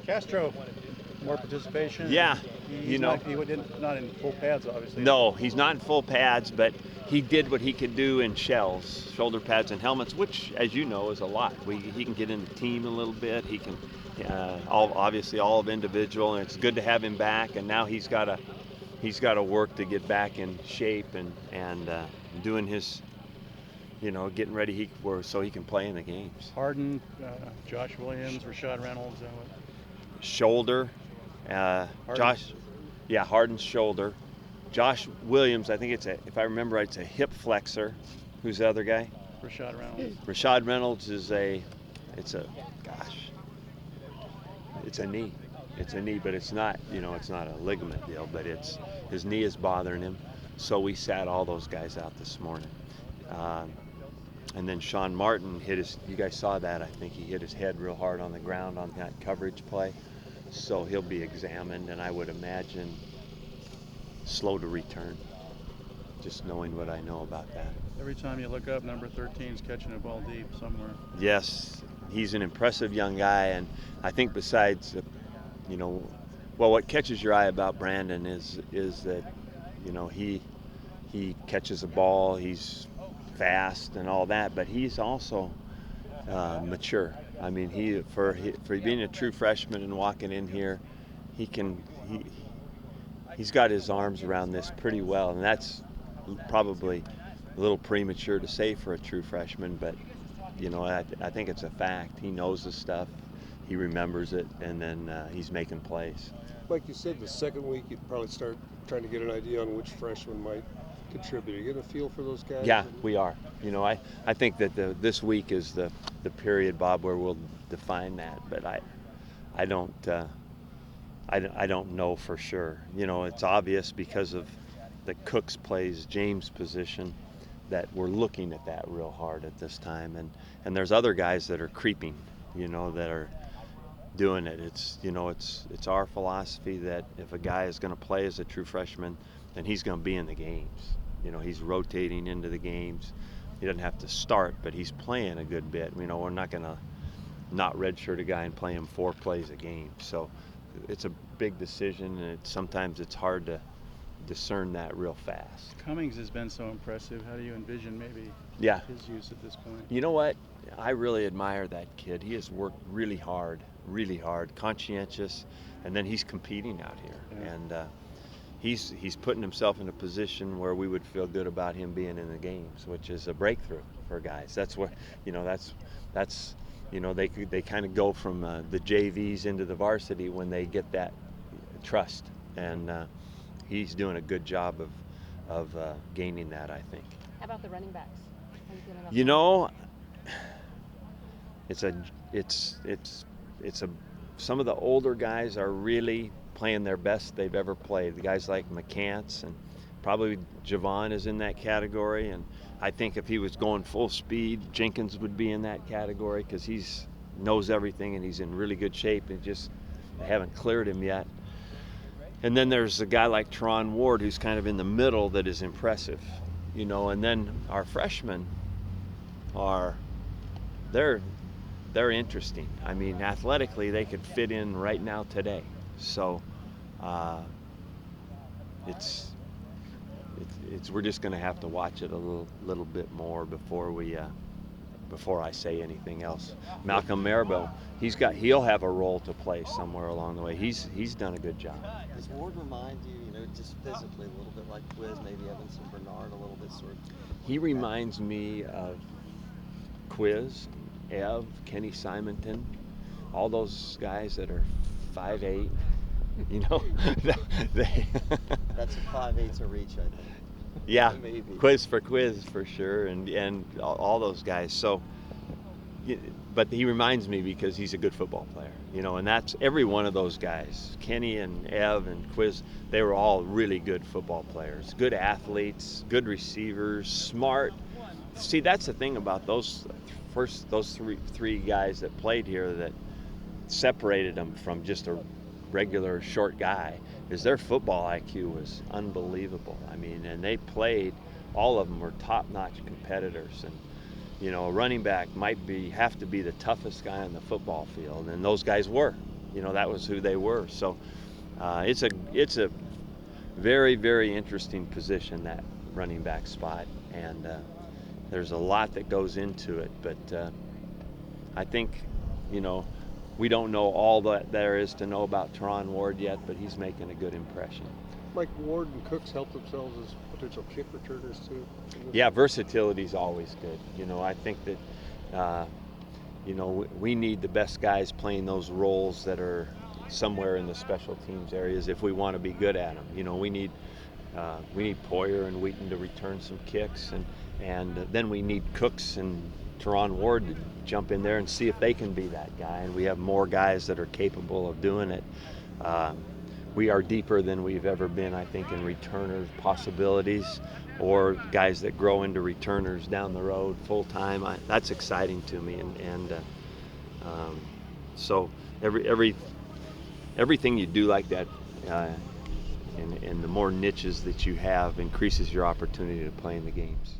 Castro, more participation. Yeah, He's not in full pads, obviously. No, he's not in full pads, but he did what he could do in shells, shoulder pads and helmets, which, as you know, is a lot. He can get in the team a little bit. He can, obviously, all of individual, and it's good to have him back. And now he's got to work to get back in shape and doing his, getting ready so he can play in the games. Harden, Josh Williams, Rashad Reynolds. Shoulder, Harden's shoulder. Josh Williams, I think if I remember right, it's a hip flexor. Who's the other guy? Rashad Reynolds. Rashad Reynolds it's a knee. It's a knee, but it's not a ligament deal, but his knee is bothering him. So we sat all those guys out this morning. And then Sean Martin you guys saw that, I think he hit his head real hard on the ground on that coverage play. So he'll be examined, and I would imagine slow to return, just knowing what I know about that. Every time you look up, number 13 is catching a ball deep somewhere. Yes, he's an impressive young guy, and I think besides, what catches your eye about Brandon is that, he catches a ball, he's fast and all that, but he's also mature. I mean, for being a true freshman and walking in here, he's got his arms around this pretty well, and that's probably a little premature to say for a true freshman, but I think it's a fact. He knows the stuff, he remembers it, and then he's making plays. Like you said, the second week you'd probably start trying to get an idea on which freshman might contribute. Are you getting a feel for those guys? Yeah, we are. I think that this week is the period, Bob, where we'll define that, but I don't know for sure. It's obvious because of the Cooks plays James position that we're looking at that real hard at this time, and there's other guys that are creeping, that are doing it. It's our philosophy that if a guy is going to play as a true freshman, then he's going to be in the games. He's rotating into the games. He doesn't have to start, but he's playing a good bit. We're not going to not redshirt a guy and play him 4 plays a game. So it's a big decision, and sometimes it's hard to discern that real fast. Cummings has been so impressive. How do you envision maybe his use at this point? You know what? I really admire that kid. He has worked really hard, conscientious, and then he's competing out here. Yeah. And he's putting himself in a position where we would feel good about him being in the games, which is a breakthrough for guys. That's what, they kind of go from the JVs into the varsity when they get that trust, and he's doing a good job of gaining that, I think. How about the running backs? How are you feeling about some of the older guys are really playing their best they've ever played. The guys like McCants, and probably Javon is in that category, and I think if he was going full speed, Jenkins would be in that category because he knows everything and he's in really good shape, and they haven't cleared him yet. And then there's a guy like Teron Ward who's kind of in the middle that is impressive, and then our freshmen they're interesting. I mean, athletically they could fit in right now today. So we're just going to have to watch it a little bit more before I say anything else. Malcolm Marable, he'll have a role to play somewhere along the way. He's done a good job. Does Ward remind you, just physically a little bit like Quiz, maybe Evanson Bernard a little bit sort of? He reminds me of Quiz, Ev, Kenny Simonton, all those guys that are 5'8". That's a 5'8's a reach, I think. Yeah, Maybe. Quiz for sure, and all those guys. So, but he reminds me because he's a good football player, and that's every one of those guys. Kenny and Ev and Quiz, they were all really good football players, good athletes, good receivers, smart. See, that's the thing about those three guys that played here that separated them from just a regular short guy, is their football IQ was unbelievable. I mean, and they played, all of them were top-notch competitors, and a running back might have to be the toughest guy on the football field, and those guys were. that was who they were. So it's a very, very interesting position, that running back spot, and there's a lot that goes into it. But I think, we don't know all that there is to know about Teron Ward yet, but he's making a good impression. Mike, Ward and Cooks help themselves as potential kick returners too. Yeah, versatility is always good. I think that we need the best guys playing those roles that are somewhere in the special teams areas if we want to be good at them. We need Poyer and Wheaton to return some kicks, and then we need Cooks and Teron Ward to jump in there and see if they can be that guy. And we have more guys that are capable of doing it. We are deeper than we've ever been, I think, in returners possibilities, or guys that grow into returners down the road full time. That's exciting to me, and so everything you do like that, and the more niches that you have increases your opportunity to play in the games.